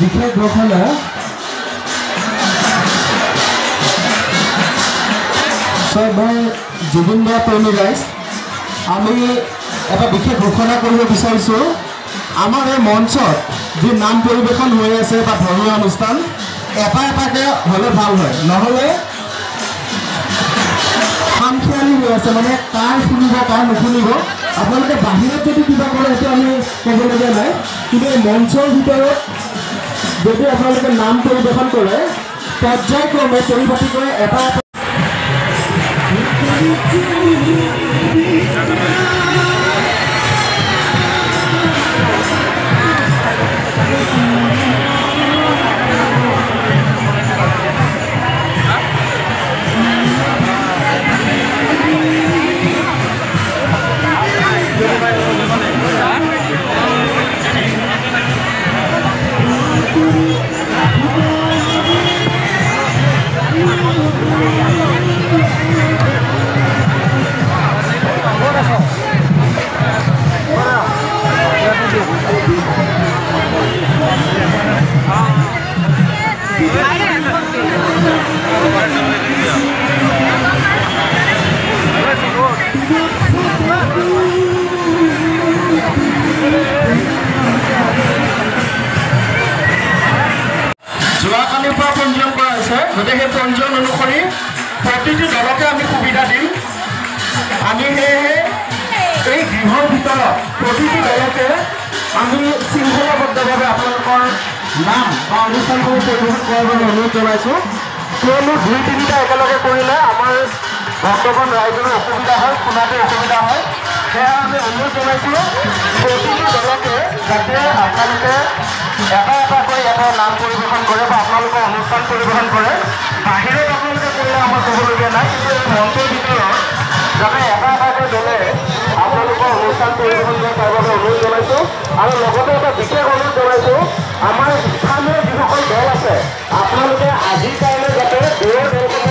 বিশেষ ঘোষণা মই জুবিন দা প্ৰেমী ৰাইজ আমি এটা বিশেষ ঘোষণা কৰিব বিচাৰিছোঁ আমাৰ এই মঞ্চত যি নাম পৰিৱেশন হৈ আছে বা ধৰ্মীয় অনুষ্ঠান এটা এটাকৈ হ'লে ভাল হয় নহ'লে খামখেয়ালি হৈ আছে মানে কাৰ শুনিব কাৰ নুশুনিব আপোনালোকে বাহিৰত যদি কিবা কৰে সেইটো আমি ক'বলগীয়া নাই কিন্তু এই মঞ্চৰ ভিতৰত যদি আপোনালোকে নাম পৰিৱেশন কৰে পৰ্যায়ক্ৰমে পৰিপাটি কৰে এটা যোৱাকালিৰ পৰা পঞ্জীয়ন কৰা হৈছে গতিকে সেই পঞ্জীয়ন অনুসৰি প্ৰতিটো দলকে আমি সুবিধা দিম আমি সেয়েহে এই গৃহৰ ভিতৰত প্ৰতিটো দলকে আমি শৃংখলাবদ্ধভাৱে আপোনালোকৰ নাম বা অনুষ্ঠানসমূহ পৰিৱেশন কৰাৰ বাবে অনুৰোধ জনাইছোঁ কিয়নো 2-3টা একেলগে কৰিলে আমাৰ বৰ্তমান ৰাইজৰ অসুবিধা হয় শুনাতে অসুবিধা হয় সেয়া আমি অনুৰোধ জনাইছোঁ প্ৰতিটো দলকে যাতে আপোনালোকে এটা এটাকৈ এটা নাম পৰিৱেশন কৰে বা আপোনালোকৰ অনুষ্ঠান পৰিৱেশন কৰে বাহিৰত আপোনালোকে কৰিলে আমাৰ ক'বলগীয়া নাই কিন্তু এই মঞ্চৰ ভিতৰত যাতে এটা এটাকৈ দলে আপোনালোকৰ অনুষ্ঠান পৰিৱেশন কৰে তাৰ বাবে অনুৰোধ জনাইছোঁ আৰু লগতে এটা বিশেষ অনুৰোধ জনাইছোঁ আমাৰ স্থানীয় যিসকল দল আছে আপোনালোকে আজিৰ কাৰণে যাতে দূৰৰ দলসমূহ